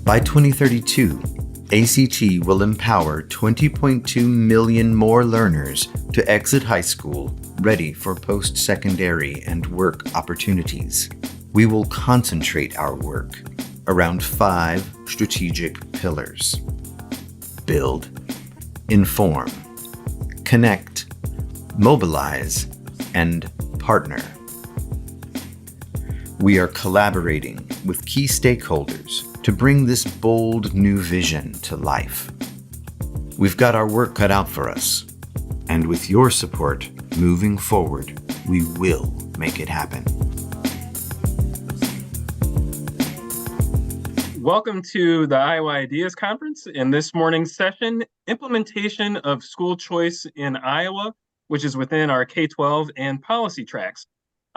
By 2032, ACT will empower 20.2 million more learners to exit high school ready for post-secondary and work opportunities. We will concentrate our work around 5 strategic pillars: build, inform, connect, mobilize, and partner. We are collaborating with key stakeholders to bring this bold new vision to life. We've got our work cut out for us, and with your support moving forward, we will make it happen. Welcome to the Iowa Ideas Conference. In this morning's session, implementation of school choice in Iowa, which is within our K12 and policy tracks.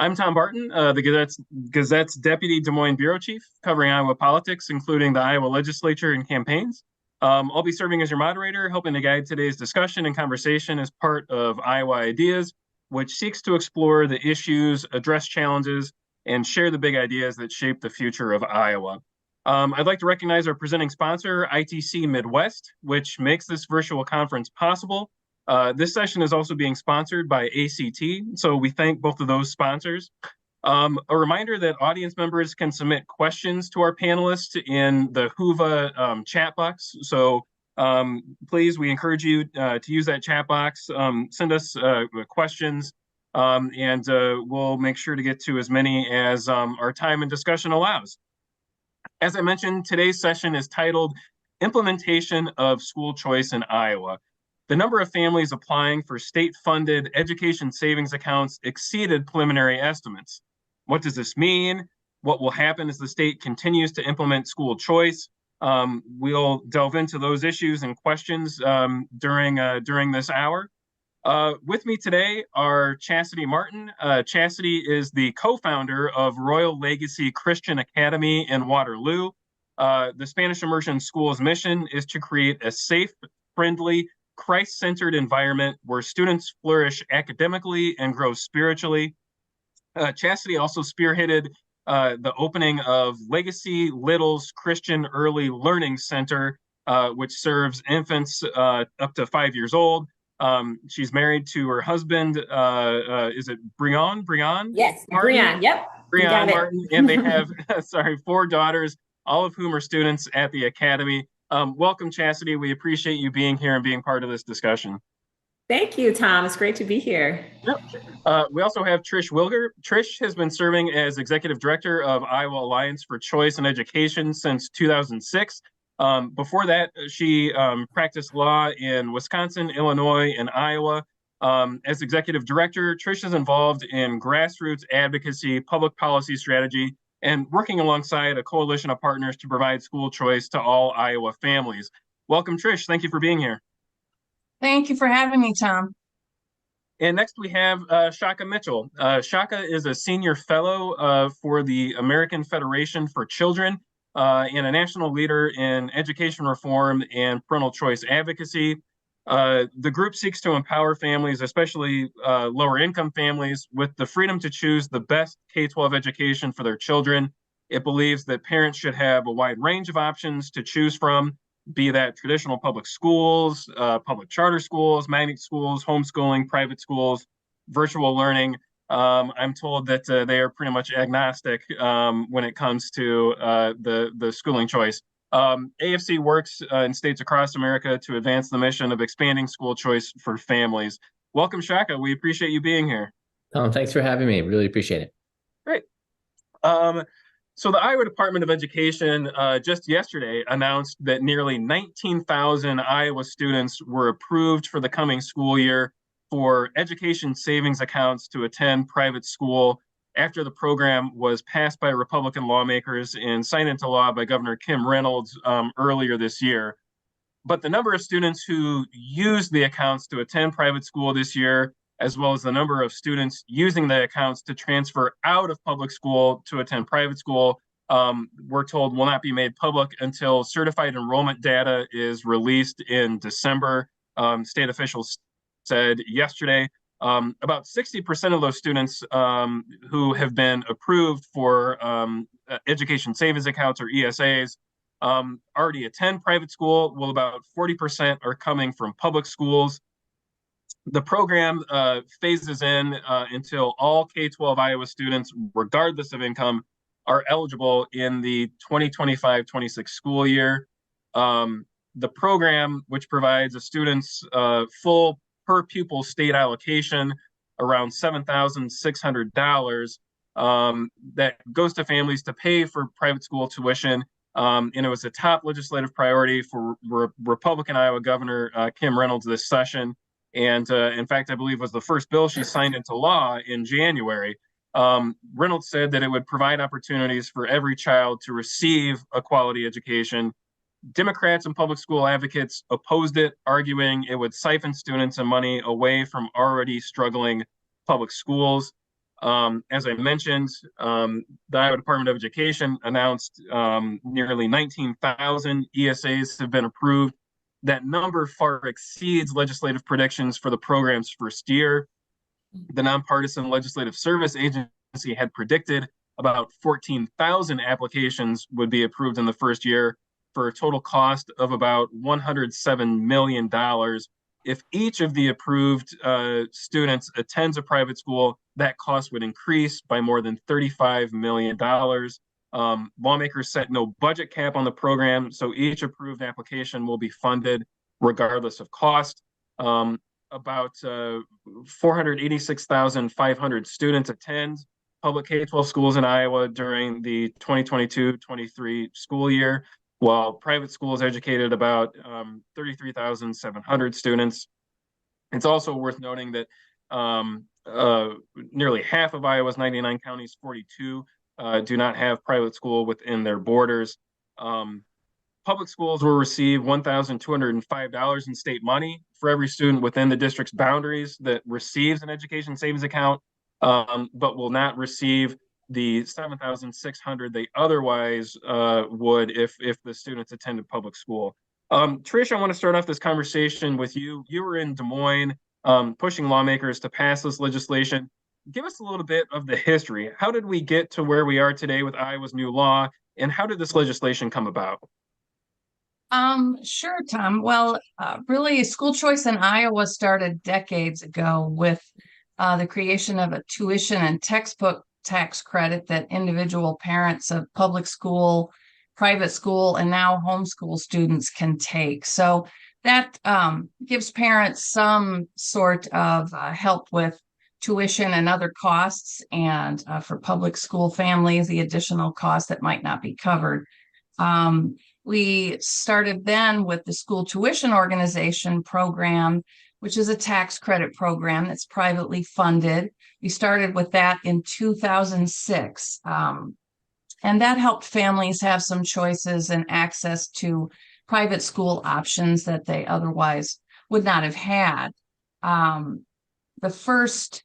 I'm Tom Barton, the Gazette's Deputy Des Moines Bureau Chief, covering Iowa politics, including the Iowa legislature and campaigns. I'll be serving as your moderator, helping to guide today's discussion and conversation as part of Iowa Ideas, which seeks to explore the issues, address challenges, and share the big ideas that shape the future of Iowa. I'd like to recognize our presenting sponsor, ITC Midwest, which makes this virtual conference possible. This session is also being sponsored by ACT, so we thank both of those sponsors. A reminder that audience members can submit questions to our panelists in the Whova chat box. So please, we encourage you to use that chat box. Send us questions, and we'll make sure to get to as many as our time and discussion allows. As I mentioned, today's session is titled Implementation of School Choice in Iowa. The number of families applying for state-funded education savings accounts exceeded preliminary estimates. What does this mean? What will happen as the state continues to implement school choice? We'll delve into those issues and questions during this hour. With me today are Chastity Martin. Chastity is the co-founder of Royal Legacy Christian Academy in Waterloo. The Spanish Immersion School's mission is to create a safe, friendly, Christ-centered environment where students flourish academically and grow spiritually. Chastity also spearheaded the opening of Legacy Little's Christian Early Learning Center, which serves infants up to 5 years old. She's married to her husband. Is it Breon? Yes, Martin? Breon. Yep. Breon Martin, and they have 4 daughters, all of whom are students at the academy. Welcome, Chastity. We appreciate you being here and being part of this discussion. Thank you, Tom. It's great to be here. Yep. We also have Trish Wilger. Trish has been serving as Executive Director of Iowa Alliance for Choice in Education since 2006. Before that, she practiced law in Wisconsin, Illinois, and Iowa. As Executive Director, Trish is involved in grassroots advocacy, public policy strategy, and working alongside a coalition of partners to provide school choice to all Iowa families. Welcome, Trish. Thank you for being here. Thank you for having me, Tom. And next we have Shaka Mitchell. Shaka is a senior fellow for the American Federation for Children and a national leader in education reform and parental choice advocacy. The group seeks to empower families, especially lower income families, with the freedom to choose the best K12 education for their children. It believes that parents should have a wide range of options to choose from, be that traditional public schools, public charter schools, magnet schools, homeschooling, private schools, virtual learning. I'm told that they are pretty much agnostic when it comes to the schooling choice. AFC works in states across America to advance the mission of expanding school choice for families. Welcome, Shaka. We appreciate you being here. Thanks for having me. Really appreciate it. Great. So the Iowa Department of Education just yesterday announced that nearly 19,000 Iowa students were approved for the coming school year for education savings accounts to attend private school after the program was passed by Republican lawmakers and signed into law by Governor Kim Reynolds earlier this year. But the number of students who used the accounts to attend private school this year, as well as the number of students using the accounts to transfer out of public school to attend private school, we're told will not be made public until certified enrollment data is released in December. State officials said yesterday. About 60% of those students who have been approved for education savings accounts or ESAs already attend private school, while about 40% are coming from public schools. The program phases in until all K-12 Iowa students, regardless of income, are eligible in the 2025-26 school year. The program, which provides a student's full per pupil state allocation, around $7,600, that goes to families to pay for private school tuition. And it was a top legislative priority for Republican Iowa Governor Kim Reynolds this session. And in fact, I believe was the first bill she signed into law in January. Reynolds said that it would provide opportunities for every child to receive a quality education. Democrats and public school advocates opposed it, arguing it would siphon students and money away from already struggling public schools. As I mentioned, the Iowa Department of Education announced nearly 19,000 ESAs have been approved. That number far exceeds legislative predictions for the program's first year. The Nonpartisan Legislative Service Agency had predicted about 14,000 applications would be approved in the first year for a total cost of about $107 million. If each of the approved students attends a private school, that cost would increase by more than $35 million. Lawmakers set no budget cap on the program, so each approved application will be funded regardless of cost. About 486,500 students attend public K-12 schools in Iowa during the 2022-23 school year, while private schools educated about 33,700 students. It's also worth noting that nearly half of Iowa's 99 counties, 42, do not have private school within their borders. Public schools will receive $1,205 in state money for every student within the district's boundaries that receives an education savings account, but will not receive the $7,600 they otherwise would if the students attended public school. Trish, I want to start off this conversation with you. You were in Des Moines pushing lawmakers to pass this legislation. Give us a little bit of the history. How did we get to where we are today with Iowa's new law, and how did this legislation come about? Sure, Tom. Well, really, school choice in Iowa started decades ago with the creation of a tuition and textbook tax credit that individual parents of public school, private school, and now homeschool students can take. So that gives parents some sort of help with tuition and other costs, and for public school families, the additional costs that might not be covered. We started then with the school tuition organization program, which is a tax credit program that's privately funded. We started with that in 2006. And that helped families have some choices and access to private school options that they otherwise would not have had. The first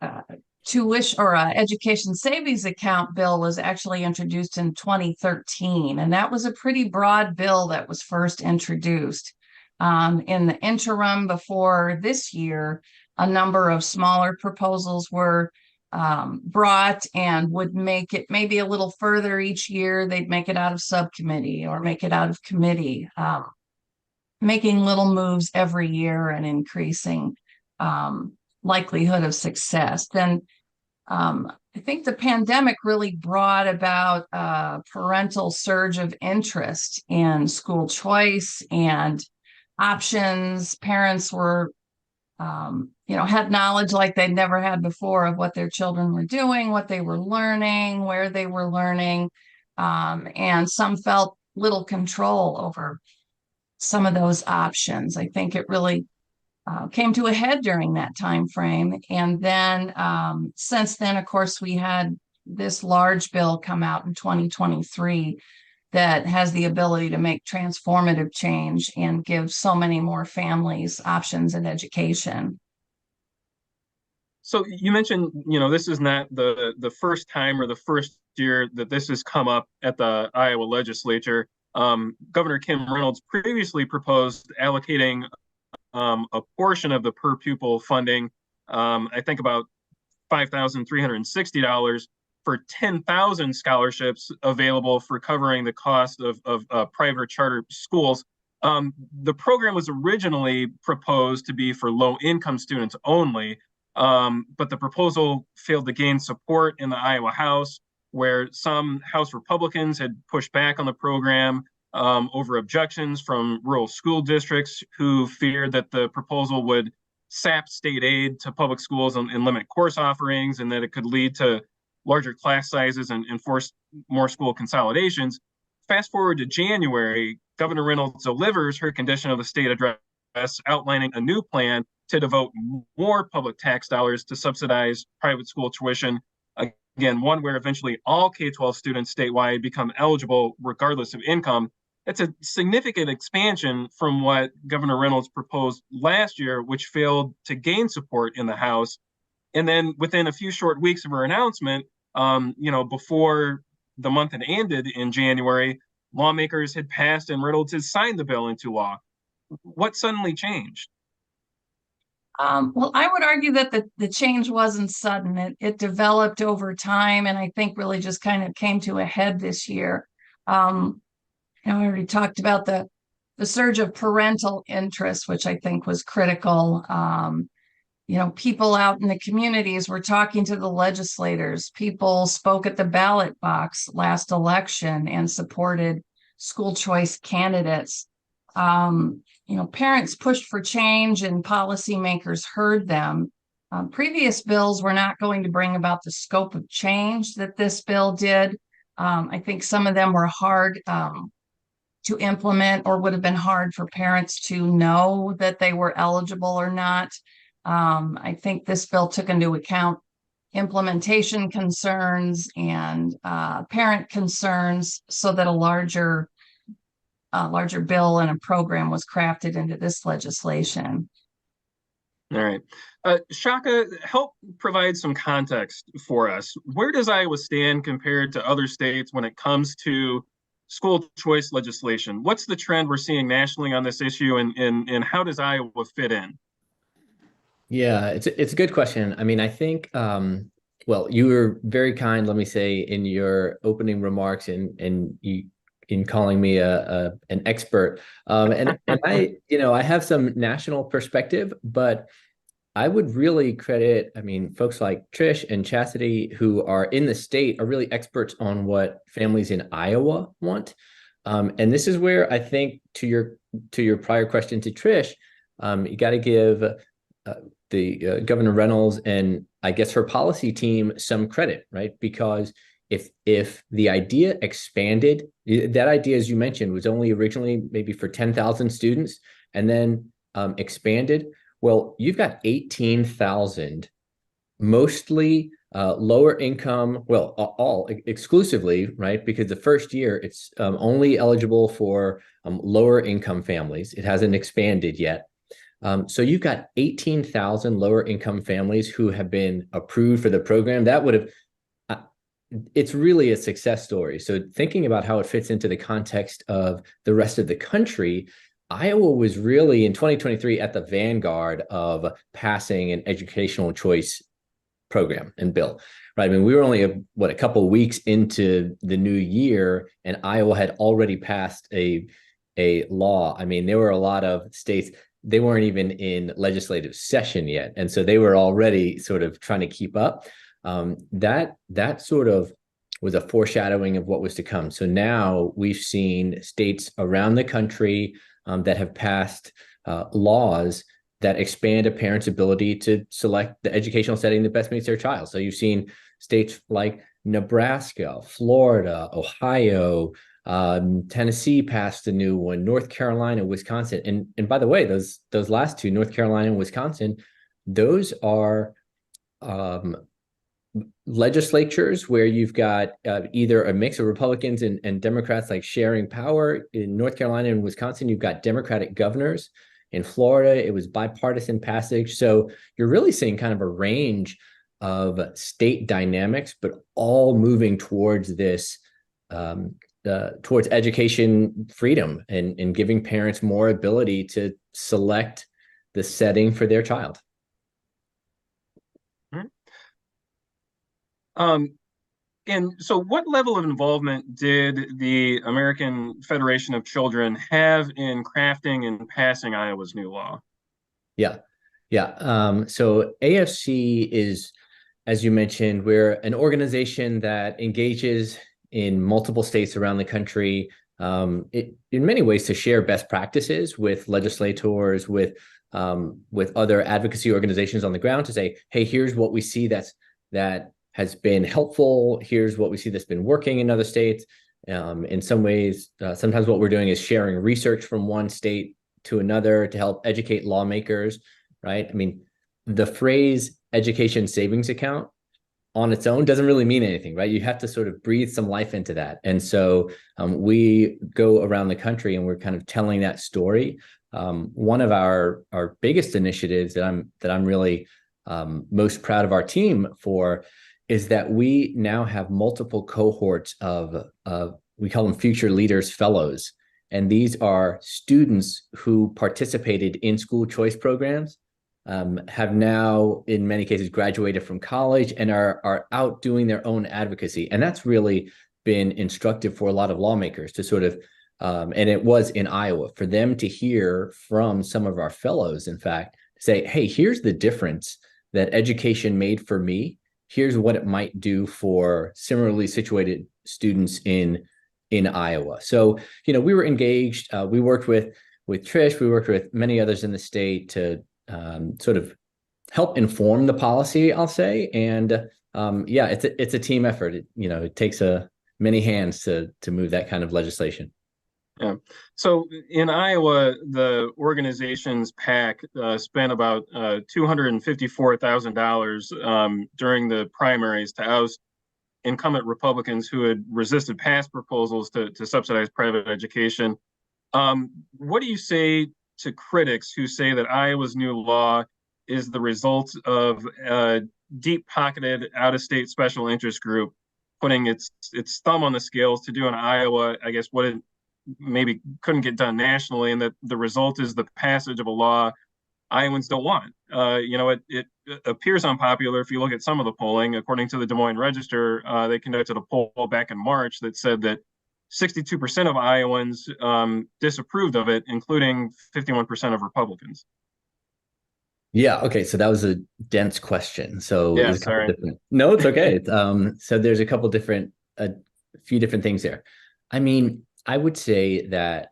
tuition or education savings account bill was actually introduced in 2013, and that was a pretty broad bill that was first introduced. In the interim before this year, a number of smaller proposals were brought and would make it maybe a little further each year. They'd make it out of subcommittee or make it out of committee, making little moves every year and increasing likelihood of success. Then I think the pandemic really brought about a parental surge of interest in school choice and options. Parents were, had knowledge like they'd never had before of what their children were doing, what they were learning, where they were learning, and some felt little control over some of those options. I think it really came to a head during that time frame. And then since then, of course, we had this large bill come out in 2023 that has the ability to make transformative change and give so many more families options in education. So you mentioned, this is not the first time or the first year that this has come up at the Iowa legislature. Governor Kim Reynolds previously proposed allocating a portion of the per pupil funding, I think about $5,360 for 10,000 scholarships available for covering the cost of private charter schools. The program was originally proposed to be for low-income students only, but the proposal failed to gain support in the Iowa House, where some House Republicans had pushed back on the program over objections from rural school districts who feared that the proposal would sap state aid to public schools and limit course offerings, and that it could lead to larger class sizes and force more school consolidations. Fast forward to January, Governor Reynolds delivers her condition of the state address outlining a new plan to devote more public tax dollars to subsidize private school tuition. Again, one where eventually all K-12 students statewide become eligible regardless of income. It's a significant expansion from what Governor Reynolds proposed last year, which failed to gain support in the House. And then within a few short weeks of her announcement, before the month had ended in January, lawmakers had passed and Reynolds had signed the bill into law. What suddenly changed? Well, I would argue that the change wasn't sudden. It developed over time, and I think really just kind of came to a head this year. I already talked about the surge of parental interest, which I think was critical. People out in the communities were talking to the legislators. People spoke at the ballot box last election and supported school choice candidates. Parents pushed for change and policymakers heard them. Previous bills were not going to bring about the scope of change that this bill did. I think some of them were hard to implement, or would have been hard for parents to know that they were eligible or not. I think this bill took into account implementation concerns and parent concerns so that a larger bill and a program was crafted into this legislation. All right. Shaka, help provide some context for us. Where does Iowa stand compared to other states when it comes to school choice legislation? What's the trend we're seeing nationally on this issue, and how does Iowa fit in? Yeah, it's a good question. I mean, I think well, you were very kind, let me say, in your opening remarks and you in calling me an expert. And I, I have some national perspective, but I would really credit, I mean, folks like Trish and Chastity who are in the state are really experts on what families in Iowa want. And this is where I think to your prior question to Trish, you got to give the Governor Reynolds and I guess her policy team some credit, right? Because if the idea expanded, that idea, as you mentioned, was only originally maybe for 10,000 students and then expanded. Well, you've got 18,000, mostly lower income, well, all exclusively, right? Because the first year it's only eligible for lower income families. It hasn't expanded yet. So you've got 18,000 lower income families who have been approved for the program. That would have, it's really a success story. So thinking about how it fits into the context of the rest of the country, Iowa was really in 2023 at the vanguard of passing an educational choice program and bill, right? I mean, we were only a couple of weeks into the new year, and Iowa had already passed a law. I mean, there were a lot of states, they weren't even in legislative session yet, and so they were already sort of trying to keep up. That sort of was a foreshadowing of what was to come. So now we've seen states around the country that have passed laws that expand a parent's ability to select the educational setting that best meets their child. So you've seen states like Nebraska, Florida, Ohio, Tennessee passed a new one, North Carolina, Wisconsin. And by the way, those last two, North Carolina and Wisconsin, those are legislatures where you've got either a mix of Republicans and Democrats like sharing power. In North Carolina and Wisconsin, you've got Democratic governors. In Florida, it was bipartisan passage. So you're really seeing kind of a range of state dynamics, but all moving towards this, towards education freedom and giving parents more ability to select the setting for their child. And so what level of involvement did the American Federation of Children have in crafting and passing Iowa's new law? Yeah. Yeah. So AFC is, as you mentioned, we're an organization that engages in multiple states around the country, in many ways to share best practices with legislators, with other advocacy organizations on the ground to say, hey, here's what we see that has been helpful. Here's what we see that's been working in other states. In some ways, sometimes what we're doing is sharing research from one state to another to help educate lawmakers, right? I mean, the phrase education savings account on its own doesn't really mean anything, right? You have to sort of breathe some life into that. And so we go around the country and we're kind of telling that story. One of our biggest initiatives that I'm really most proud of our team for is that we now have multiple cohorts of we call them future leaders fellows. And these are students who participated in school choice programs, have now, in many cases, graduated from college and are out doing their own advocacy. And that's really been instructive for a lot of lawmakers to sort of, and it was in Iowa, for them to hear from some of our fellows, in fact, say, hey, here's the difference that education made for me. Here's what it might do for similarly situated students in Iowa. So, we were engaged. We worked with Trish. We worked with many others in the state to sort of help inform the policy, I'll say. And it's a team effort. It takes many hands to move that kind of legislation. Yeah. So in Iowa, the organization's PAC spent about $254,000 during the primaries to oust incumbent Republicans who had resisted past proposals to subsidize private education. What do you say to critics who say that Iowa's new law is the result of a deep-pocketed, out-of-state special interest group putting its thumb on the scales to do in Iowa, I guess, what it maybe couldn't get done nationally, and that the result is the passage of a law Iowans don't want? It appears unpopular if you look at some of the polling. According to the Des Moines Register, they conducted a poll back in March that said that 62% of Iowans disapproved of it, including 51% of Republicans. Yeah. Okay. So that was a dense question. So yeah, sorry. No, it's okay. So there's a few different things there. I mean, I would say that,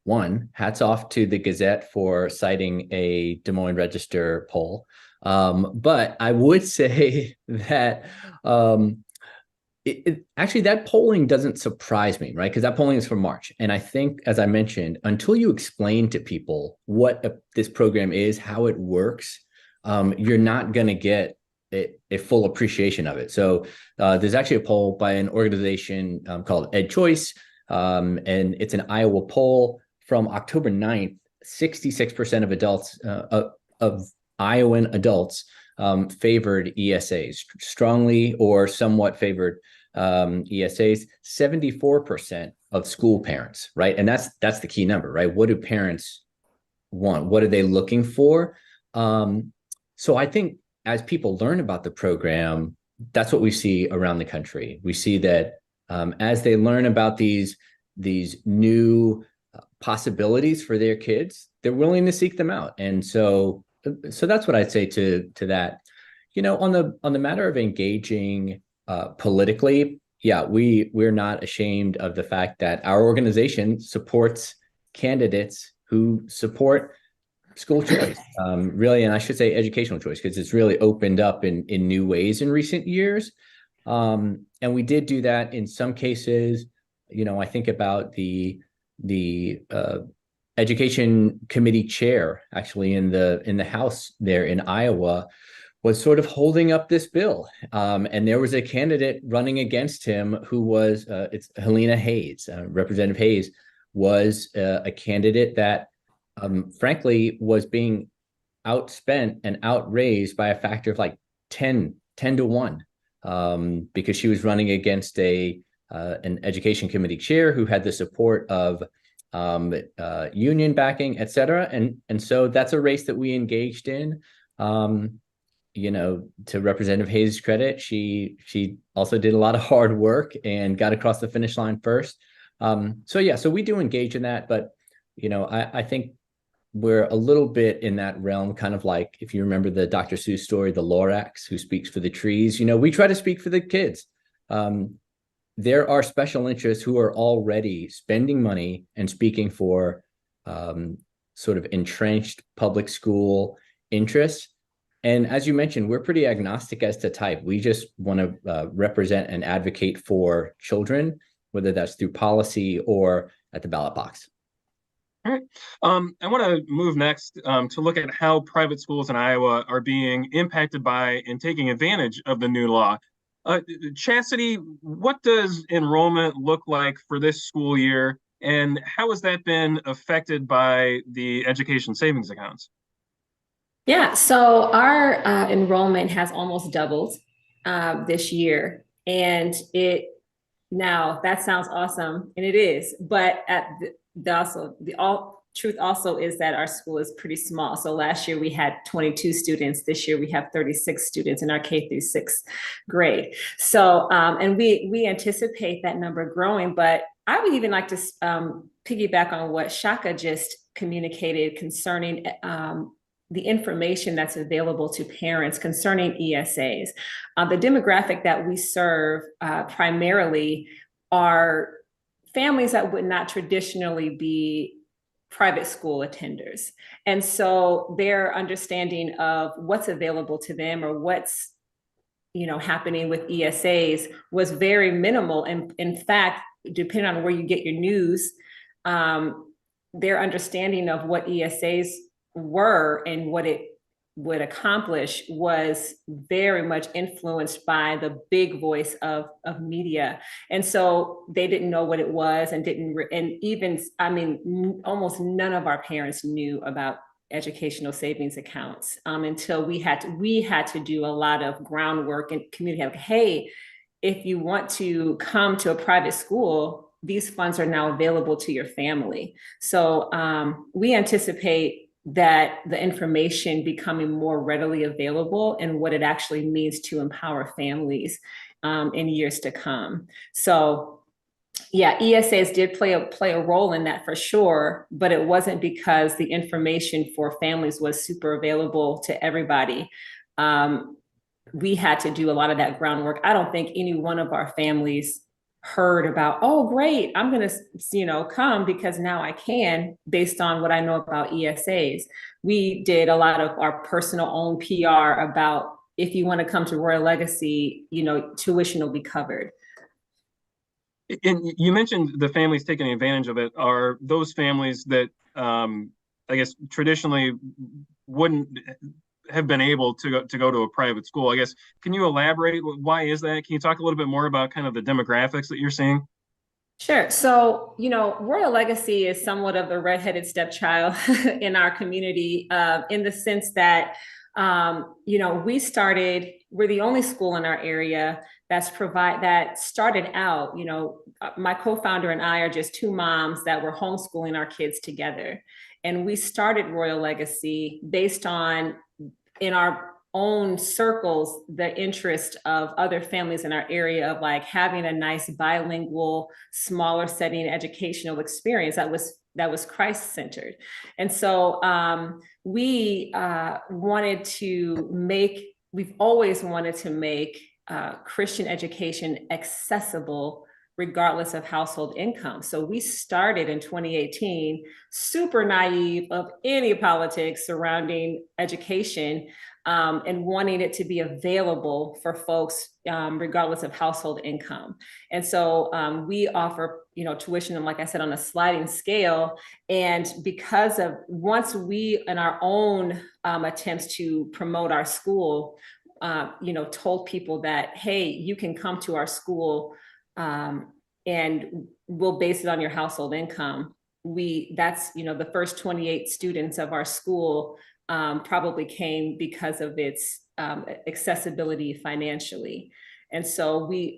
one, hats off to the Gazette for citing a Des Moines Register poll. But I would say that actually that polling doesn't surprise me, right? Because that polling is from March. And I think, as I mentioned, until you explain to people what this program is, how it works, you're not going to get a full appreciation of it. So there's actually a poll by an organization called EdChoice, and it's an Iowa poll from October 9th. 66% of adults, of Iowan adults, favored ESAs, strongly or somewhat favored ESAs. 74% of school parents, right? And that's the key number, right? What do parents want? What are they looking for? So I think as people learn about the program, that's what we see around the country. We see that as they learn about these new possibilities for their kids, they're willing to seek them out. And so that's what I'd say to that. On the matter of engaging politically, yeah, we're not ashamed of the fact that our organization supports candidates who support school choice, really, and I should say educational choice, because it's really opened up in new ways in recent years. And we did do that in some cases. I think about the education committee chair, actually in the House there in Iowa, was sort of holding up this bill. And there was a candidate running against him who was, it's Helena Hayes. Representative Hayes was a candidate that, frankly, was being outspent and outraised by a factor of like 10 to 1, because she was running against an education committee chair who had the support of union backing, et cetera. And so that's a race that we engaged in. to Representative Hayes' credit, she also did a lot of hard work and got across the finish line first. So we do engage in that, but I think we're a little bit in that realm, kind of like if you remember the Dr. Seuss story, the Lorax who speaks for the trees. We try to speak for the kids. There are special interests who are already spending money and speaking for sort of entrenched public school interests. And as you mentioned, we're pretty agnostic as to type. We just want to represent and advocate for children, whether that's through policy or at the ballot box. All right. I want to move next to look at how private schools in Iowa are being impacted by and taking advantage of the new law. Chastity, what does enrollment look like for this school year, and how has that been affected by the education savings accounts? Yeah, so our enrollment has almost doubled this year, and now that sounds awesome, and it is. But truth also is that our school is pretty small. So last year we had 22 students. This year we have 36 students in our K-6 grade. So and we anticipate that number growing. But I would even like to piggyback on what Shaka just communicated concerning the information that's available to parents concerning ESAs. The demographic that we serve primarily are families that would not traditionally be private school attenders. And so their understanding of what's available to them or what's happening with ESAs was very minimal. And in fact, depending on where you get your news, their understanding of what ESAs were and what it would accomplish was very much influenced by the big voice of media. And so they didn't know what it was and almost none of our parents knew about educational savings accounts until we had to do a lot of groundwork and community. Like, hey, if you want to come to a private school, these funds are now available to your family. So we anticipate that the information becoming more readily available and what it actually means to empower families in years to come. So yeah, ESAs did play a role in that for sure, but it wasn't because the information for families was super available to everybody. We had to do a lot of that groundwork. I don't think any one of our families heard about, oh, great, I'm going to, come because now I can, based on what I know about ESAs. We did a lot of our personal own PR about, if you want to come to Royal Legacy, tuition will be covered. And you mentioned the families taking advantage of it. Are those families that I guess traditionally wouldn't have been able to go to a private school? I guess, can you elaborate? Why is that? Can you talk a little bit more about kind of the demographics that you're seeing? Sure. So, Royal Legacy is somewhat of the redheaded stepchild in our community, in the sense that, we're the only school in our area that started out, my co-founder and I are just two moms that were homeschooling our kids together. And we started Royal Legacy based on, in our own circles, the interest of other families in our area of like having a nice bilingual, smaller setting educational experience that was Christ-centered. And so we've always wanted to make Christian education accessible regardless of household income. So we started in 2018, super naive of any politics surrounding education, and wanting it to be available for folks regardless of household income. And so we offer, tuition, and like I said, on a sliding scale. And because of, once we, in our own attempts to promote our school, told people that, hey, you can come to our school and we'll base it on your household income. The first 28 students of our school probably came because of its accessibility financially. And so we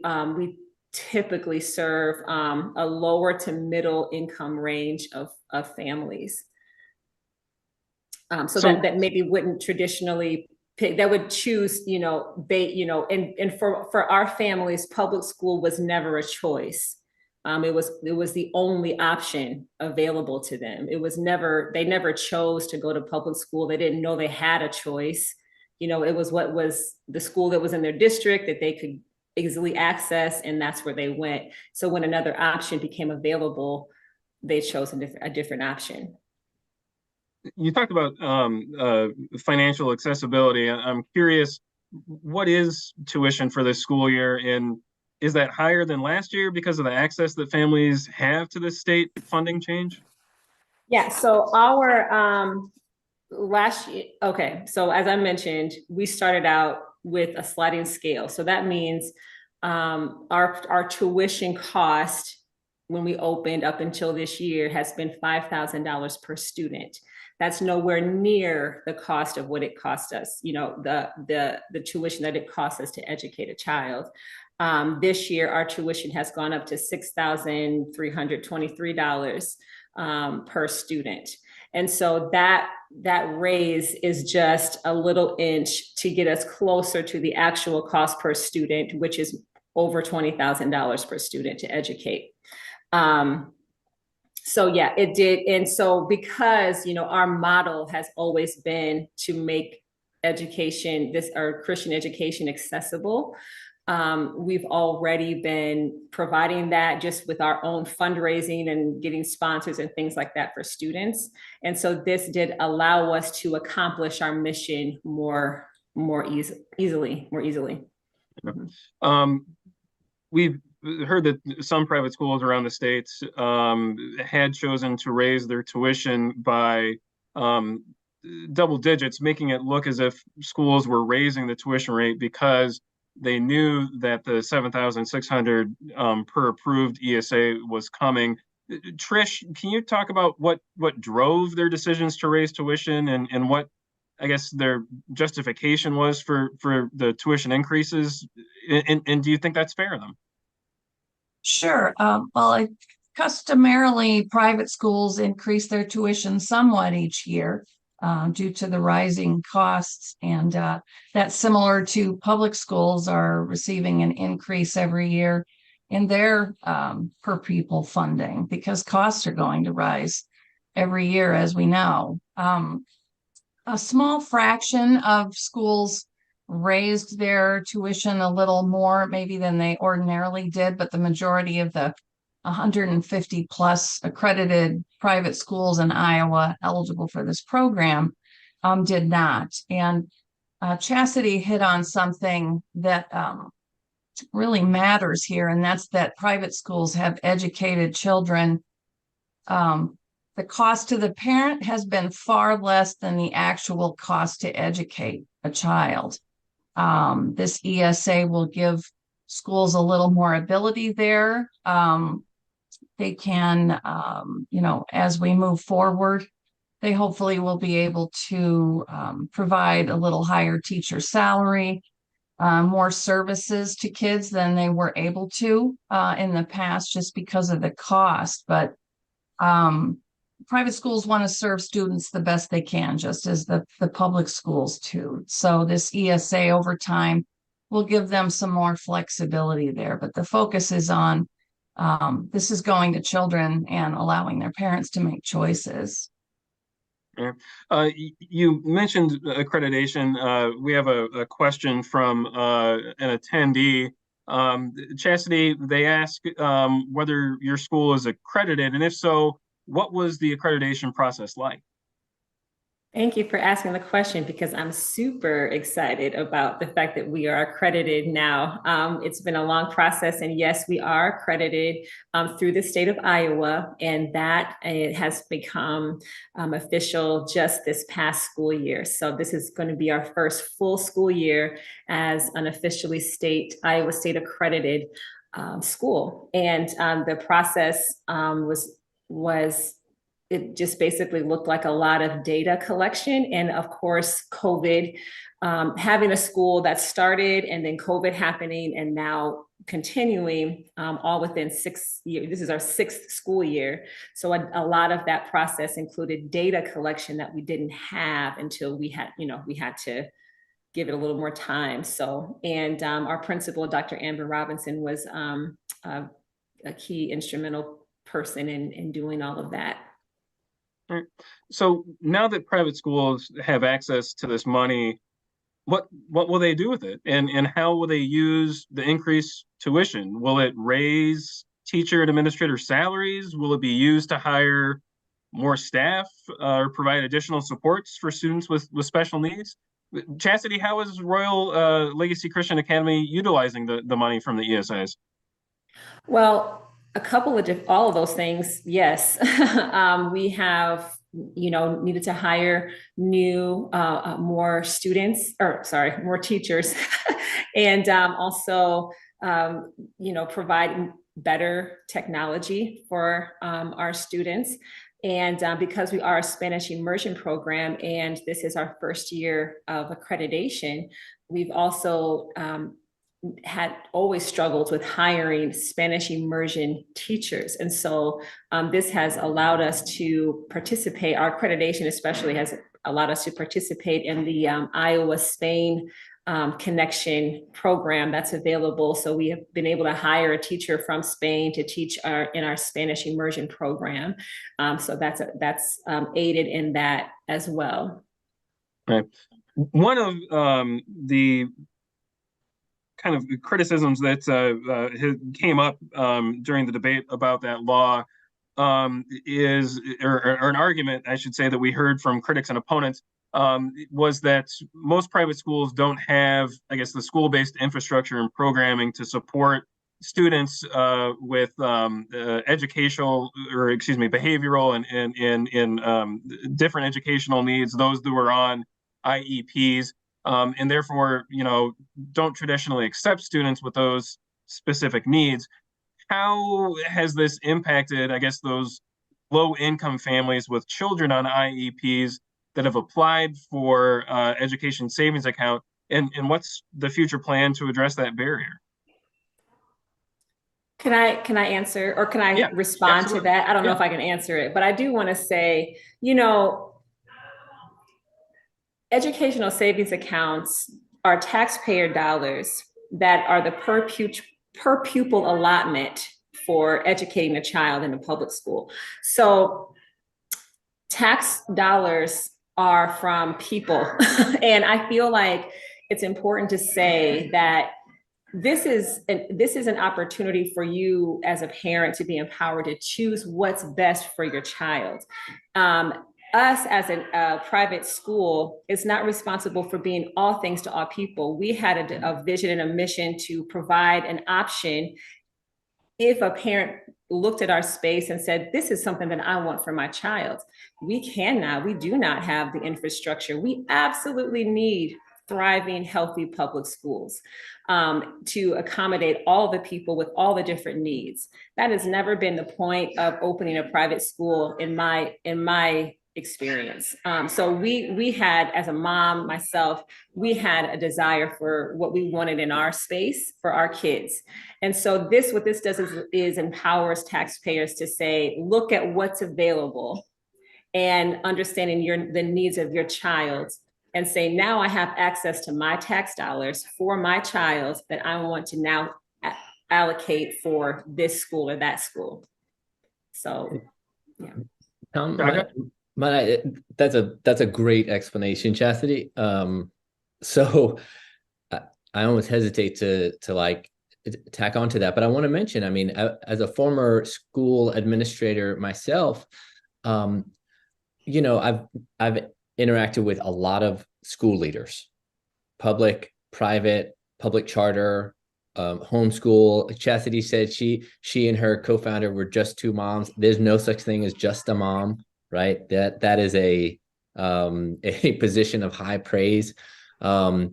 typically serve a lower to middle income range of families. So that maybe wouldn't traditionally pick, that would choose, and for our families, public school was never a choice. It was the only option available to them. They never chose to go to public school. They didn't know they had a choice. It was what was the school that was in their district that they could easily access, and that's where they went. So when another option became available, they chose a different option. You talked about financial accessibility. I'm curious, what is tuition for this school year, and is that higher than last year because of the access that families have to the state funding change? Yeah, so our last year, okay, so as I mentioned, we started out with a sliding scale. So that means our tuition cost when we opened up until this year has been $5,000 per student. That's nowhere near the cost of what it cost us, the tuition that it costs us to educate a child. This year, our tuition has gone up to $6,323 per student. And so that raise is just a little inch to get us closer to the actual cost per student, which is over $20,000 per student to educate. So yeah, it did. And so because, our model has always been to make education, our Christian education accessible, we've already been providing that just with our own fundraising and getting sponsors and things like that for students. And so this did allow us to accomplish our mission more easily. We've heard that some private schools around the states had chosen to raise their tuition by double digits, making it look as if schools were raising the tuition rate because they knew that the 7,600 per approved ESA was coming. Trish, can you talk about what drove their decisions to raise tuition and what, I guess, their justification was for the tuition increases? And do you think that's fair of them? Sure. Well, customarily, private schools increase their tuition somewhat each year due to the rising costs. And that's similar to public schools are receiving an increase every year in their per pupil funding because costs are going to rise every year, as we know. A small fraction of schools raised their tuition a little more maybe than they ordinarily did, but the majority of the 150 plus accredited private schools in Iowa eligible for this program did not. And Chastity hit on something that really matters here, and that's that private schools have educated children. The cost to the parent has been far less than the actual cost to educate a child. This ESA will give schools a little more ability there. They can, as we move forward, they hopefully will be able to provide a little higher teacher salary, more services to kids than they were able to in the past just because of the cost. But private schools want to serve students the best they can, just as the public schools too. So this ESA over time will give them some more flexibility there. But the focus is on this is going to children and allowing their parents to make choices. Yeah. You mentioned accreditation. We have a question from an attendee. Chastity, they ask whether your school is accredited, and if so, what was the accreditation process like? Thank you for asking the question because I'm super excited about the fact that we are accredited now. It's been a long process, and yes, we are accredited through the state of Iowa, and that it has become official just this past school year. So this is going to be our first full school year as an officially Iowa State accredited school, and the process was it just basically looked like a lot of data collection. And of course, COVID, having a school that started and then COVID happening and now continuing all within 6 years. This is our 6th school year. So a lot of that process included data collection that we didn't have until we had to give it a little more time. So, and our principal, Dr. Amber Robinson, was a key instrumental person in doing all of that. Right. So now that private schools have access to this money, what will they do with it, and how will they use the increased tuition? Will it raise teacher and administrator salaries? Will it be used to hire more staff or provide additional supports for students with special needs? Chastity, how is Royal Legacy Christian Academy utilizing the money from the ESIs? Well, a couple of all of those things, yes. We have, needed to hire new, more students, or sorry, more teachers, and also, provide better technology for our students. And because we are a Spanish immersion program, and this is our first year of accreditation, we've also had always struggled with hiring Spanish immersion teachers. And so this has allowed us to participate, our accreditation especially has allowed us to participate in the Iowa Spain connection program that's available. So we have been able to hire a teacher from Spain to teach in our Spanish immersion program. So that's aided in that as well. Right. One of the kind of criticisms that came up during the debate about that law is, or an argument, I should say, that we heard from critics and opponents was that most private schools don't have, I guess, the school-based infrastructure and programming to support students with educational, or excuse me, behavioral and different educational needs, those that were on IEPs. And therefore, don't traditionally accept students with those specific needs. How has this impacted, I guess, those low-income families with children on IEPs that have applied for education savings account, and what's the future plan to address that barrier? Can I answer, or can I respond absolutely. to that? I don't know if I can answer it, but I do want to say, educational savings accounts are taxpayer dollars that are the per pupil allotment for educating a child in a public school. So tax dollars are from people. And I feel like it's important to say that this is an opportunity for you as a parent to be empowered to choose what's best for your child. Us as a private school is not responsible for being all things to all people. We had a vision and a mission to provide an option if a parent looked at our space and said, this is something that I want for my child. We do not have the infrastructure. We absolutely need thriving, healthy public schools to accommodate all the people with all the different needs. That has never been the point of opening a private school in my experience. So we had, as a mom, myself, we had a desire for what we wanted in our space for our kids. And so what this does is empowers taxpayers to say, look at what's available and understanding the needs of your child, and say, now I have access to my tax dollars for my child that I want to now allocate for this school or that school. So, yeah. That's a great explanation, Chastity. So I almost hesitate to like tack onto that, but I want to mention, I mean, as a former school administrator myself, I've interacted with a lot of school leaders, public, private, public charter, homeschool. Chastity said she and her co-founder were just two moms. There's no such thing as just a mom, right? That is a position of high praise. I've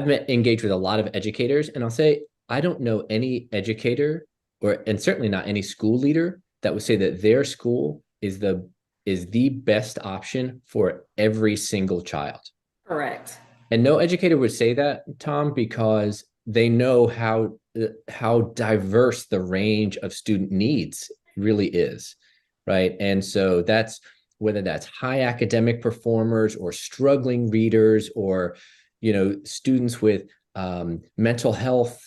engaged with a lot of educators, and I'll say I don't know any educator, and certainly not any school leader, that would say that their school is the best option for every single child. Correct. And no educator would say that, Tom, because they know how diverse the range of student needs really is, right? And so that's whether that's high academic performers or struggling readers, or, students with mental health,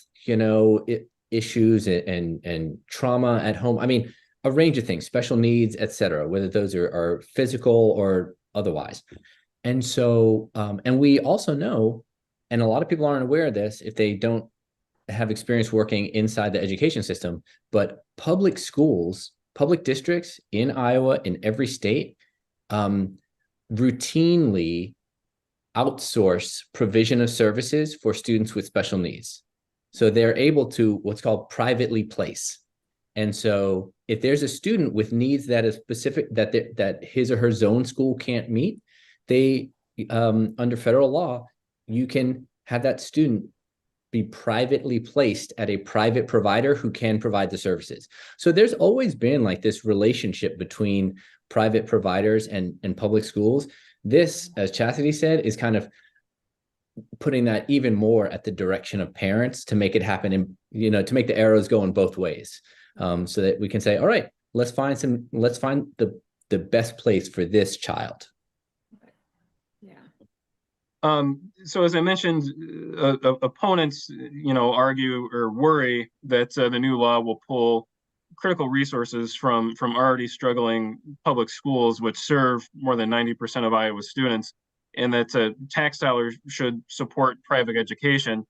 issues and trauma at home. I mean, a range of things, special needs, et cetera, whether those are physical or otherwise. And so, and we also know, and a lot of people aren't aware of this if they don't have experience working inside the education system, but public schools, public districts in Iowa, in every state, routinely outsource provision of services for students with special needs. So they're able to what's called privately place. And so if there's a student with needs that is specific, that his or her zone school can't meet, they, under federal law, you can have that student be privately placed at a private provider who can provide the services. So there's always been like this relationship between private providers and public schools. This, as Chastity said, is kind of putting that even more at the direction of parents to make it happen, and to make the arrows go in both ways, so that we can say, all right, let's find the best place for this child. So as I mentioned, opponents, argue or worry that the new law will pull critical resources from already struggling public schools, which serve more than 90% of Iowa students, and that tax dollars should support private education.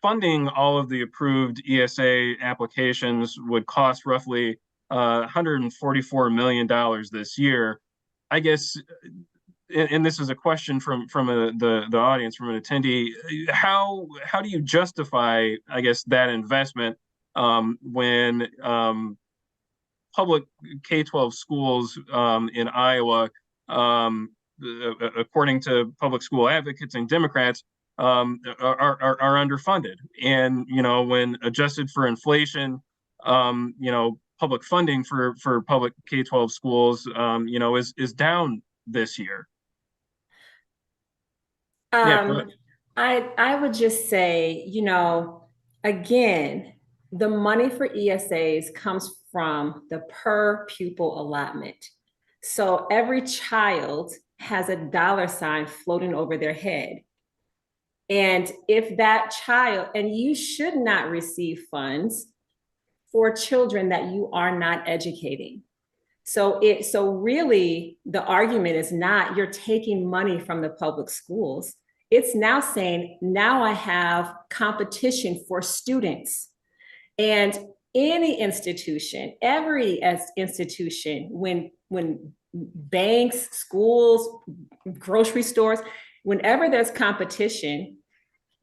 Funding all of the approved ESA applications would cost roughly $144 million this year. I guess, and this is a question from the audience, from an attendee, how do you justify, I guess, that investment when public K12 schools in Iowa, according to public school advocates and Democrats, are underfunded? And when adjusted for inflation, public funding for public K12 schools, is down this year. I would just say, again, the money for ESAs comes from the per pupil allotment. So every child has a dollar sign floating over their head. And if that child, and you should not receive funds for children that you are not educating. So really the argument is not you're taking money from the public schools. It's now saying, now I have competition for students. And any institution, every institution, when banks, schools, grocery stores, whenever there's competition,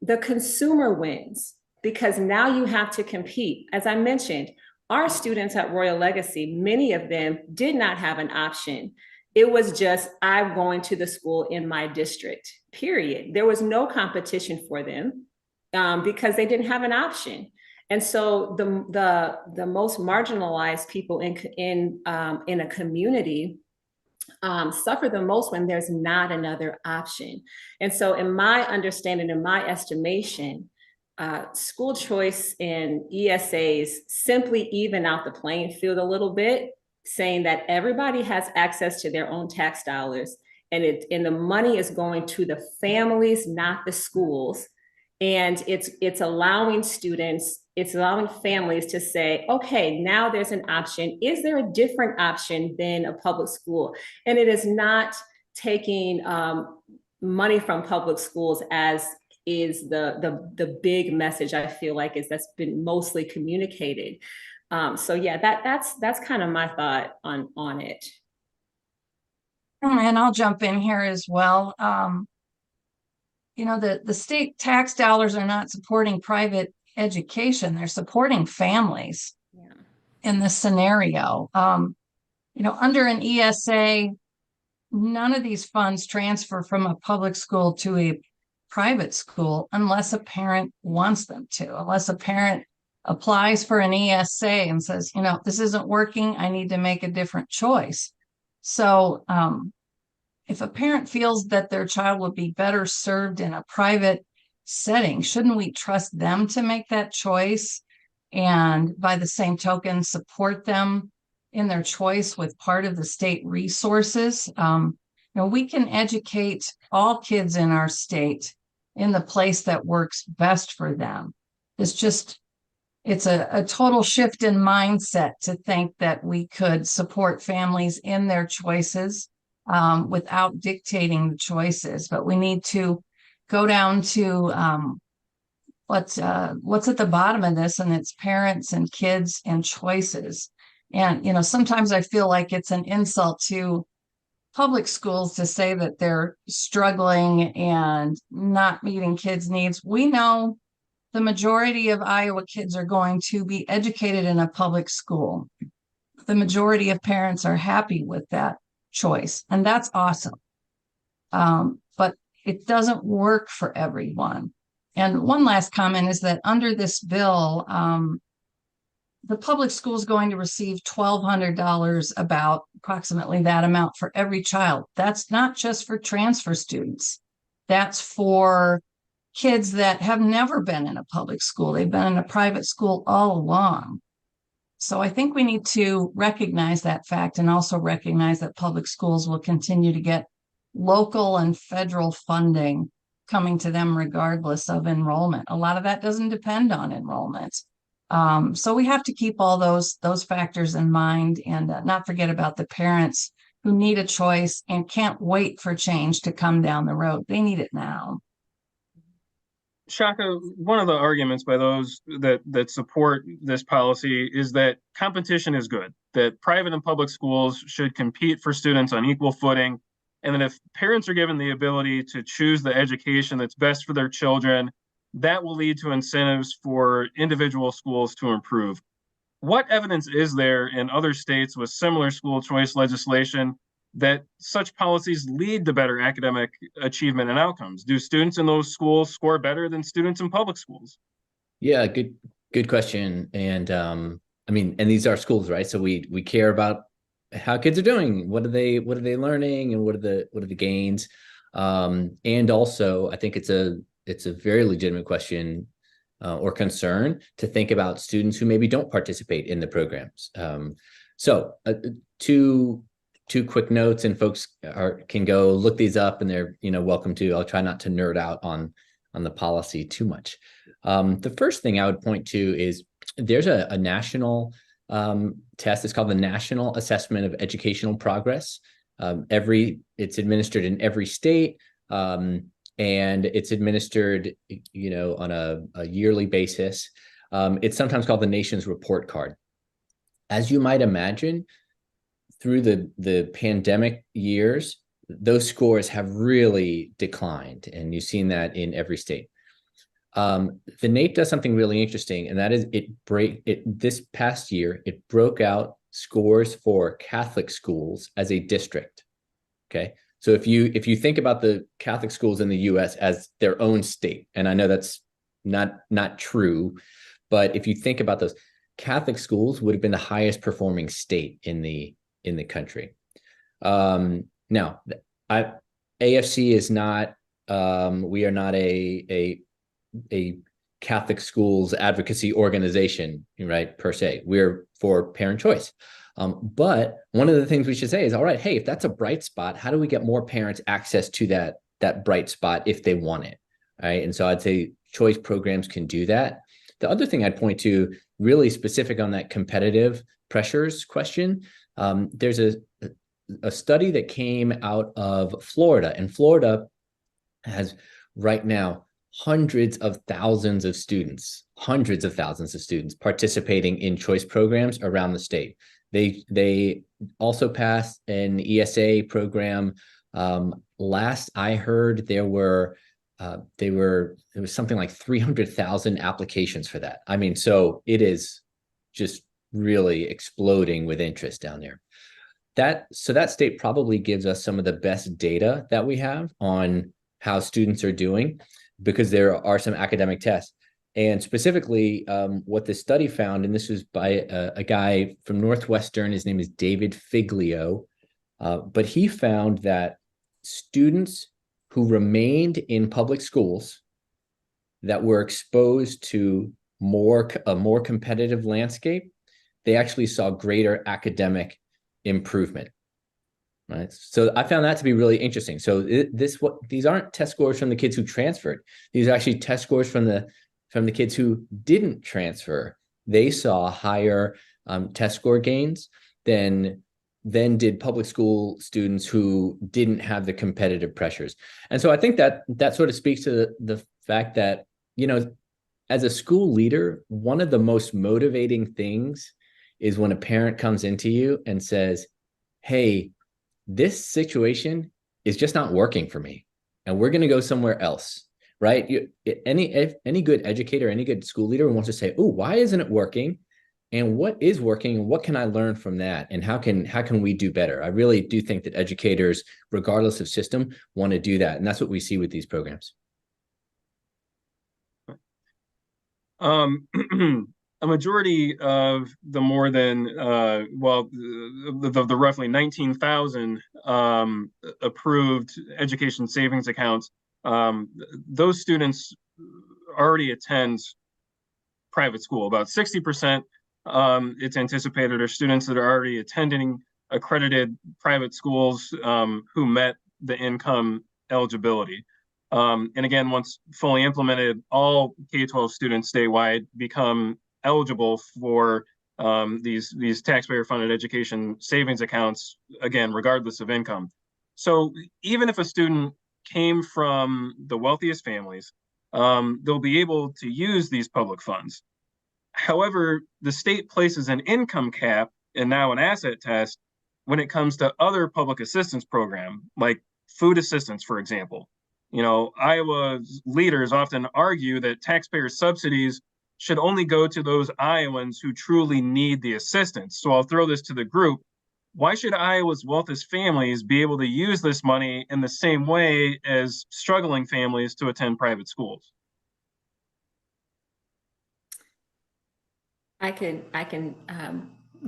the consumer wins, because now you have to compete. As I mentioned, our students at Royal Legacy, many of them did not have an option. It was just, I'm going to the school in my district, period. There was no competition for them because they didn't have an option. And so the most marginalized people in a community suffer the most when there's not another option. And so in my understanding, in my estimation, school choice and ESAs simply even out the playing field a little bit, saying that everybody has access to their own tax dollars, and the money is going to the families, not the schools. And it's allowing students, it's allowing families to say, okay, now there's an option. Is there a different option than a public school? And it is not taking money from public schools, as is the big message I feel like that's been mostly communicated. So yeah, that's kind of my thought on it. And I'll jump in here as well. The state tax dollars are not supporting private education. They're supporting families in this scenario. Under an ESA, none of these funds transfer from a public school to a private school unless a parent wants them to, unless a parent applies for an ESA and says, this isn't working, I need to make a different choice. So if a parent feels that their child would be better served in a private setting, shouldn't we trust them to make that choice? And by the same token, support them in their choice with part of the state resources. We can educate all kids in our state in the place that works best for them. It's a total shift in mindset to think that we could support families in their choices without dictating the choices. But we need to go down to what's at the bottom of this, and it's parents and kids and choices. And sometimes I feel like it's an insult to public schools to say that they're struggling and not meeting kids' needs. We know the majority of Iowa kids are going to be educated in a public school. The majority of parents are happy with that choice, and that's awesome. But it doesn't work for everyone. And one last comment is that under this bill, the public school is going to receive $1,200, about approximately that amount for every child. That's not just for transfer students. That's for kids that have never been in a public school. They've been in a private school all along. So I think we need to recognize that fact and also recognize that public schools will continue to get local and federal funding coming to them regardless of enrollment. A lot of that doesn't depend on enrollment. So we have to keep all those factors in mind and not forget about the parents who need a choice and can't wait for change to come down the road. They need it now. Shaka, one of the arguments by those that support this policy is that competition is good, that private and public schools should compete for students on equal footing, and that if parents are given the ability to choose the education that's best for their children, that will lead to incentives for individual schools to improve. What evidence is there in other states with similar school choice legislation that such policies lead to better academic achievement and outcomes? Do students in those schools score better than students in public schools? Yeah, good question. And and these are schools, right? So we care about how kids are doing. What are they learning, and what are the gains? And also, I think it's a very legitimate question or concern to think about students who maybe don't participate in the programs. So two quick notes, and folks can go look these up, and they're welcome to. I'll try not to nerd out on the policy too much. The first thing I would point to is there's a national test. It's called the National Assessment of Educational Progress. It's administered in every state, and it's administered on a yearly basis. It's sometimes called the nation's report card. As you might imagine, through the pandemic years, those scores have really declined, and you've seen that in every state. The NAEP does something really interesting, and that is this past year, it broke out scores for Catholic schools as a district. Okay, so if you think about the Catholic schools in the U.S. as their own state, and I know that's not true, but if you think about those, Catholic schools would have been the highest performing state in the country. Now, AFC is not. We are not a Catholic schools advocacy organization, right, per se. We're for parent choice. But one of the things we should say is, all right, hey, if that's a bright spot, how do we get more parents access to that bright spot if they want it, right? And so I'd say choice programs can do that. The other thing I'd point to, really specific on that competitive pressures question, there's a study that came out of Florida, and Florida has right now hundreds of thousands of students participating in choice programs around the state. They also passed an ESA program. Last I heard, there was something like 300,000 applications for that. I mean, so it is just really exploding with interest down there. That state probably gives us some of the best data that we have on how students are doing, because there are some academic tests. And specifically, what this study found, and this was by a guy from Northwestern, his name is David Figlio, but he found that students who remained in public schools that were exposed to a more competitive landscape they actually saw greater academic improvement. Right. So I found that to be really interesting. So these aren't test scores from the kids who transferred. These are actually test scores from the kids who didn't transfer. They saw higher test score gains than did public school students who didn't have the competitive pressures. And so I think that sort of speaks to the fact that, you know, as a school leader, one of the most motivating things is when a parent comes into you and says, hey, this situation is just not working for me, and we're going to go somewhere else, right? Any good educator, any good school leader wants to say, oh, why isn't it working? And what is working? And what can I learn from that? And how can we do better? I really do think that educators, regardless of system, want to do that. And that's what we see with these programs. A majority of the more than the roughly 19,000 approved education savings accounts, those students already attend private school. About 60%, it's anticipated, are students that are already attending accredited private schools who met the income eligibility. And again, once fully implemented, all K-12 students statewide become eligible for these taxpayer-funded education savings accounts, again, regardless of income. So even if a student came from the wealthiest families, they'll be able to use these public funds. However, the state places an income cap and now an asset test when it comes to other public assistance programs, like food assistance, for example. You know, Iowa's leaders often argue that taxpayer subsidies should only go to those Iowans who truly need the assistance. So I'll throw this to the group. Why should Iowa's wealthiest families be able to use this money in the same way as struggling families to attend private schools? I can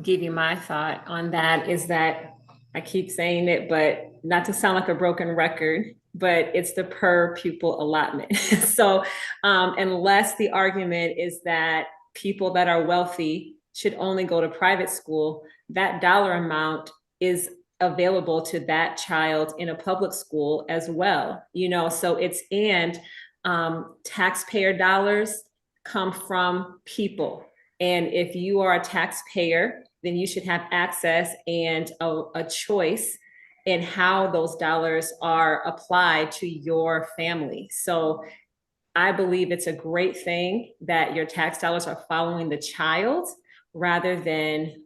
give you my thought on that, is that I keep saying it, but not to sound like a broken record, but it's the per pupil allotment. So unless the argument is that people that are wealthy should only go to private school, that dollar amount is available to that child in a public school as well. You know, so it's, and taxpayer dollars come from people. And if you are a taxpayer, then you should have access and a choice in how those dollars are applied to your family. So I believe it's a great thing that your tax dollars are following the child rather than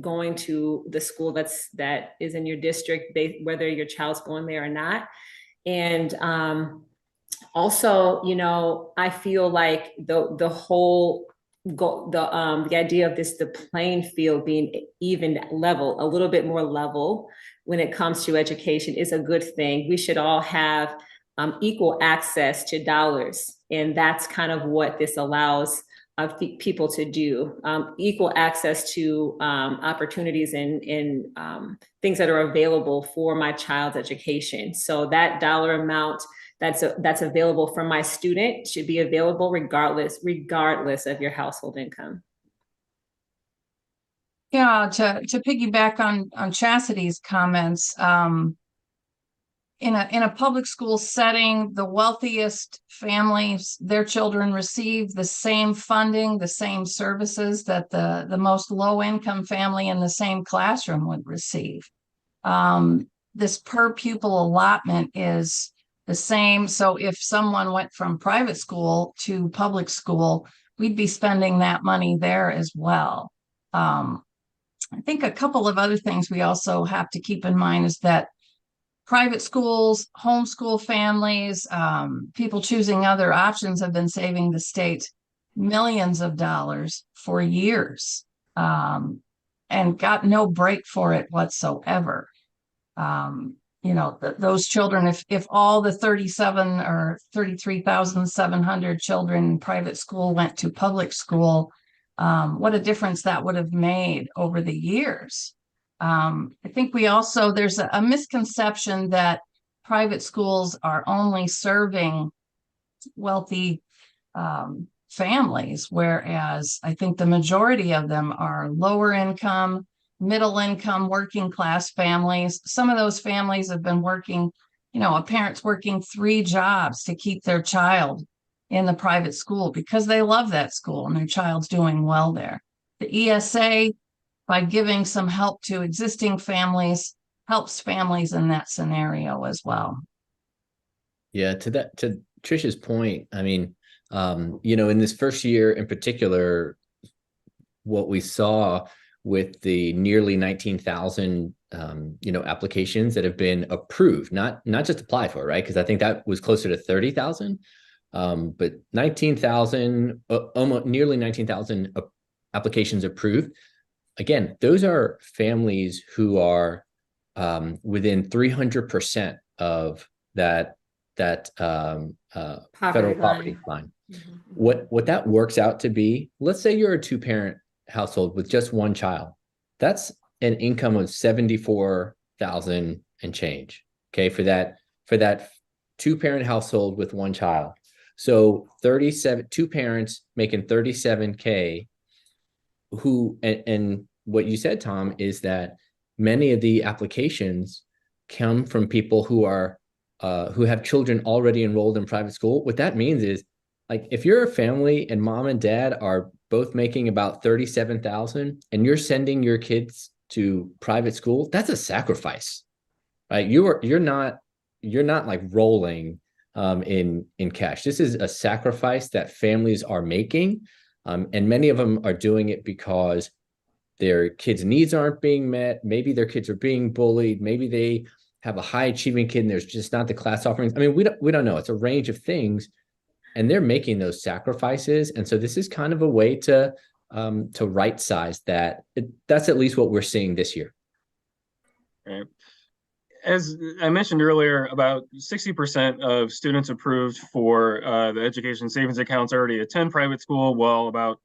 going to the school that is in your district, whether your child's going there or not. And also, you know, I feel like the whole the idea of the playing field being even level, a little bit more level when it comes to education is a good thing. We should all have equal access to dollars, and that's kind of what this allows people to do. Equal access to opportunities and things that are available for my child's education. So that dollar amount that's available from my student should be available regardless of your household income. Yeah, to piggyback on Chastity's comments, in a public school setting, the wealthiest families, their children receive the same funding, the same services that the most low-income family in the same classroom would receive. This per pupil allotment is the same. So if someone went from private school to public school, we'd be spending that money there as well. I think a couple of other things we also have to keep in mind is that private schools, homeschool families, people choosing other options have been saving the state millions of dollars for years, and got no break for it whatsoever. You know, those children, if all the 37 or 33,700 children in private school went to public school, what a difference that would have made over the years. I think there's a misconception that private schools are only serving wealthy families, whereas I think the majority of them are lower income, middle income, working class families. Some of those families have been working, a parent's working 3 jobs to keep their child in the private school because they love that school and their child's doing well there. The ESA, by giving some help to existing families, helps families in that scenario as well. Yeah, to Trish's point, I mean, in this first year in particular, what we saw with the nearly 19,000 applications that have been approved, not just applied for, right? Because I think that was closer to 30,000, but 19,000, almost nearly 19,000 applications approved. Again, those are families who are within 300% of that federal poverty line. Mm-hmm. What that works out to be, let's say you're a 2-parent household with just 1 child. That's an income of 74,000 and change. Okay, for that 2-parent household with 1 child. So 2 parents making 37K, and what you said, Tom, is that many of the applications come from people who have children already enrolled in private school. What that means is, like, if you're a family and mom and dad are both making about 37,000 and you're sending your kids to private school, that's a sacrifice, right? You're not like rolling in cash. This is a sacrifice that families are making, and many of them are doing it because their kids' needs aren't being met. Maybe their kids are being bullied. Maybe they have a high achieving kid and there's just not the class offerings. I mean, we don't know. It's a range of things, and they're making those sacrifices. And so this is kind of a way to right size that. That's at least what we're seeing this year. Right. As I mentioned earlier, about 60% of students approved for the education savings accounts already attend private school, while about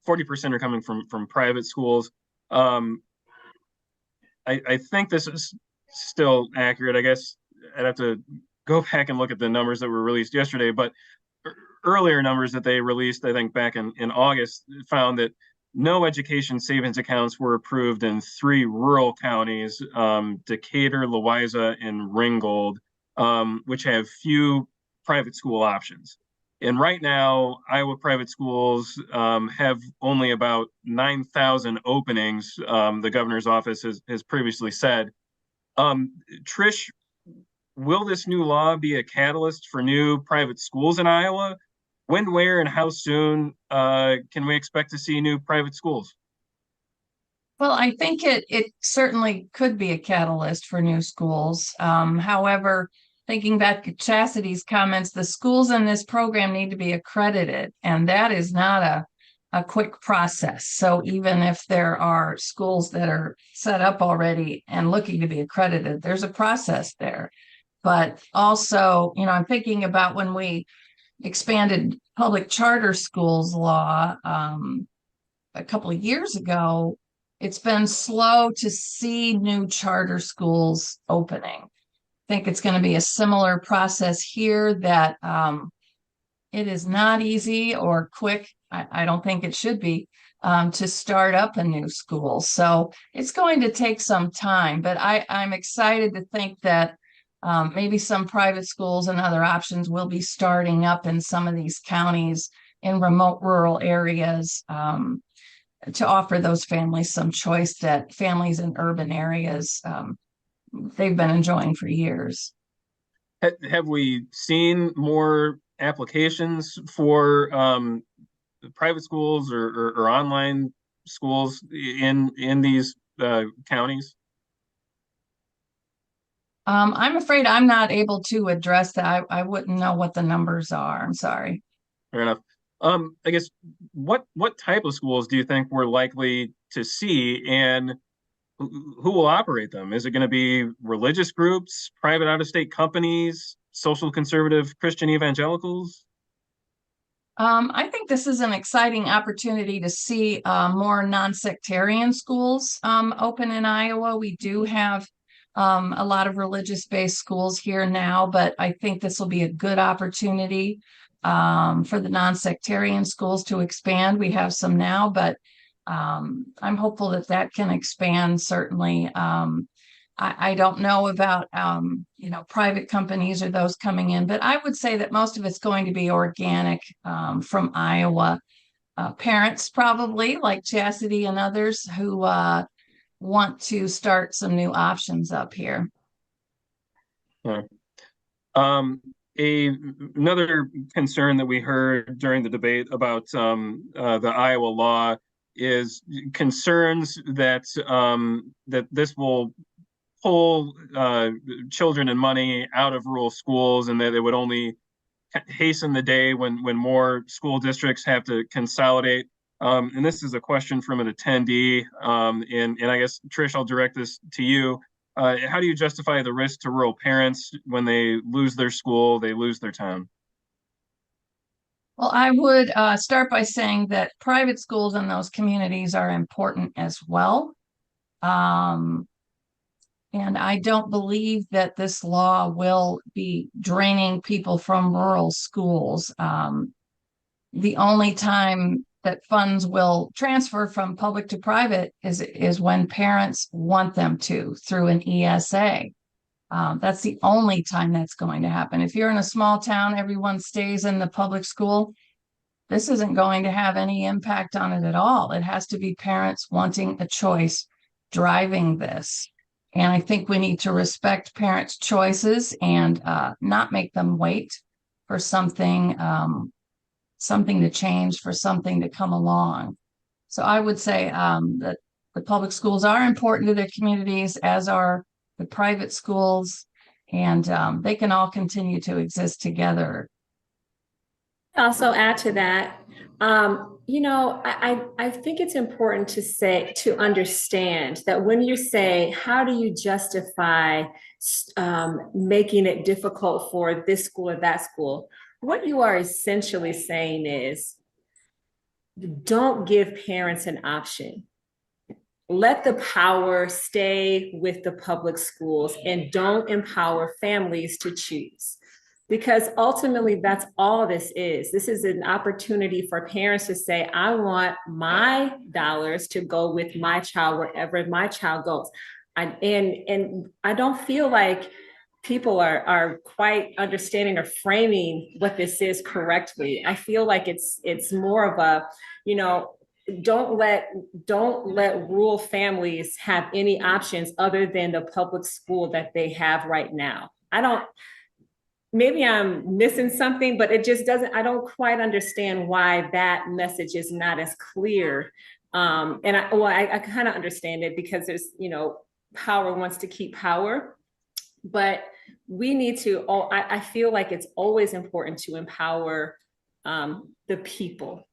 40% are coming from private schools. I think this is still accurate. I guess I'd have to go back and look at the numbers that were released yesterday, but earlier numbers that they released, I think back in August, found that no education savings accounts were approved in 3 rural counties, Decatur, Louisa, and Ringgold, which have few private school options. And right now, Iowa private schools have only about 9,000 openings, the governor's office has previously said. Trish, will this new law be a catalyst for new private schools in Iowa? When, where, and how soon can we expect to see new private schools? Well, I think it certainly could be a catalyst for new schools. However, thinking back to Chastity's comments, the schools in this program need to be accredited, and that is not a quick process. So even if there are schools that are set up already and looking to be accredited, there's a process there. But also, I'm thinking about when we expanded public charter schools law a couple of years ago, it's been slow to see new charter schools opening. I think it's going to be a similar process here, that it is not easy or quick. I don't think it should be to start up a new school. So it's going to take some time, but I'm excited to think that maybe some private schools and other options will be starting up in some of these counties in remote rural areas to offer those families some choice that families in urban areas they've been enjoying for years. Have we seen more applications for private schools or online schools in these counties? I'm afraid I'm not able to address that. I wouldn't know what the numbers are. I'm sorry. Fair enough. I guess what type of schools do you think we're likely to see, and who will operate them? Is it going to be religious groups, private out-of-state companies, social conservative Christian evangelicals? I think this is an exciting opportunity to see more non-sectarian schools open in Iowa. We do have a lot of religious-based schools here now, but I think this will be a good opportunity for the non-sectarian schools to expand. We have some now, but I'm hopeful that that can expand, certainly. I don't know about, private companies or those coming in, but I would say that most of it's going to be organic from Iowa. Parents probably, like Chastity and others, who want to start some new options up here. Yeah. Another concern that we heard during the debate about the Iowa law is concerns that that this will pull children and money out of rural schools, and that it would only hasten the day when more school districts have to consolidate. And this is a question from an attendee, and I guess, Trish, I'll direct this to you. How do you justify the risk to rural parents when they lose their school, they lose their town? Well, I would start by saying that private schools in those communities are important as well. And I don't believe that this law will be draining people from rural schools. The only time that funds will transfer from public to private is when parents want them to, through an ESA. That's the only time that's going to happen. If you're in a small town, everyone stays in the public school. This isn't going to have any impact on it at all. It has to be parents wanting a choice driving this. And I think we need to respect parents' choices and not make them wait for something to change, for something to come along. So I would say that the public schools are important to their communities, as are the private schools, and they can all continue to exist together. Also add to that, I think it's important to understand that when you say, how do you justify making it difficult for this school or that school? What you are essentially saying is, don't give parents an option. Let the power stay with the public schools and don't empower families to choose. Because ultimately, that's all this is. This is an opportunity for parents to say, I want my dollars to go with my child wherever my child goes. And I don't feel like people are quite understanding or framing what this is correctly. I feel like it's more of a, don't let rural families have any options other than the public school that they have right now. Maybe I'm missing something, but it just doesn't, I don't quite understand why that message is not as clear. And I kind of understand it because there's, power wants to keep power, but we need to, I feel like it's always important to empower the people,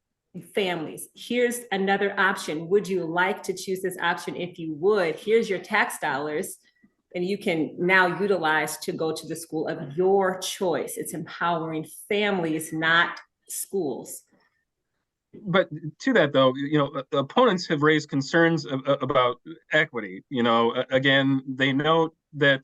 families. Here's another option. Would you like to choose this option? If you would, here's your tax dollars. And you can now utilize to go to the school of your choice. It's empowering families, not schools. But to that, though, opponents have raised concerns about equity. Again, they note that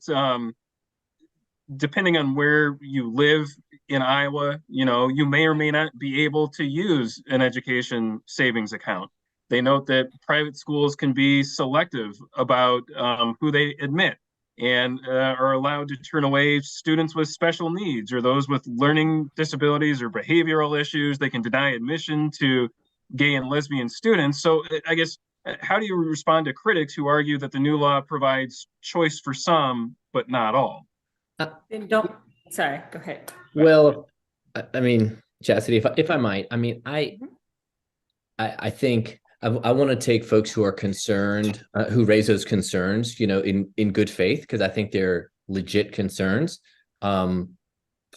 depending on where you live in Iowa, you may or may not be able to use an education savings account. They note that private schools can be selective about who they admit, and are allowed to turn away students with special needs or those with learning disabilities or behavioral issues. They can deny admission to gay and lesbian students. So I guess, how do you respond to critics who argue that the new law provides choice for some, but not all? Sorry, go ahead. Well, I mean, Chastity, if I might, I mean, I think I want to take folks who are concerned, who raise those concerns, in good faith, because I think they're legit concerns. But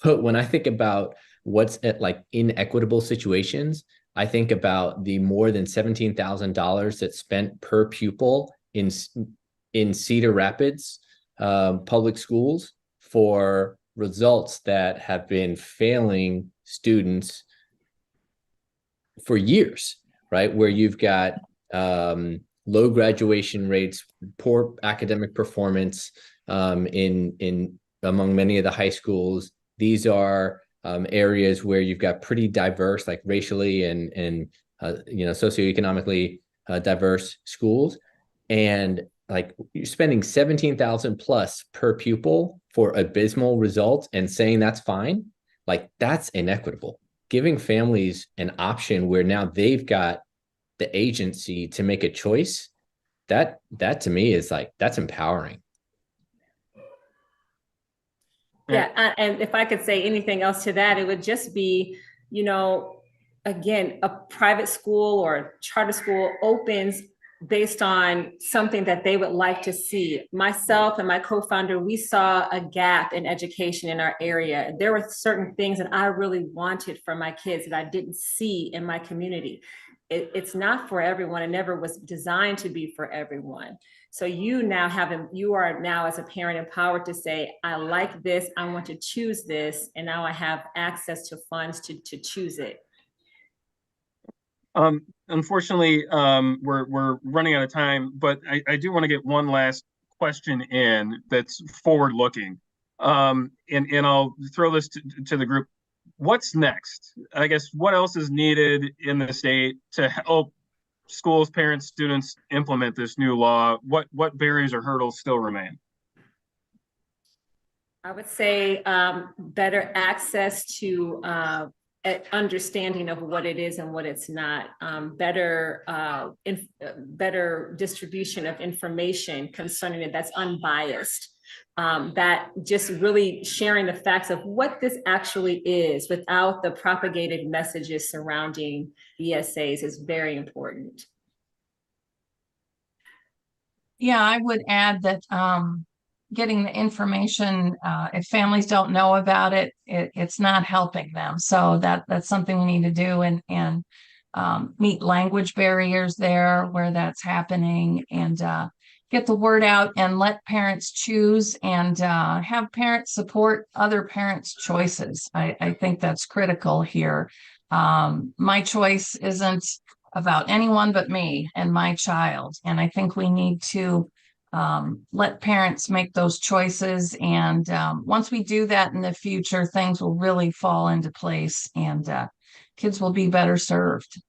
when I think about what's at inequitable situations, I think about the more than $17,000 that's spent per pupil in Cedar Rapids public schools for results that have been failing students for years. Right, where you've got low graduation rates, poor academic performance in among many of the high schools. These are areas where you've got pretty diverse, like racially and socioeconomically diverse schools, and like you're spending 17,000 plus per pupil for abysmal results and saying that's fine, like that's inequitable. Giving families an option where now they've got the agency to make a choice, that to me is like, that's empowering. Yeah, and if I could say anything else to that, it would just be, again, a private school or charter school opens based on something that they would like to see. Myself and my co-founder, we saw a gap in education in our area. There were certain things that I really wanted for my kids that I didn't see in my community. It's not for everyone. It never was designed to be for everyone. So you are now as a parent empowered to say, I like this, I want to choose this, and now I have access to funds to choose it. Unfortunately, we're running out of time, but I do want to get one last question in that's forward looking. And I'll throw this to the group. What's next? I guess what else is needed in the state to help schools, parents, students implement this new law? What barriers or hurdles still remain? I would say better access to understanding of what it is and what it's not, better distribution of information concerning it that's unbiased, that just really sharing the facts of what this actually is without the propagated messages surrounding ESAs is very important. Yeah, I would add that getting the information, if families don't know about it, it's not helping them. So that's something we need to do, and meet language barriers there where that's happening, and get the word out and let parents choose, and have parents support other parents' choices. I think that's critical here. My choice isn't about anyone but me and my child. And I think we need to let parents make those choices. And once we do that in the future, things will really fall into place, and kids will be better served.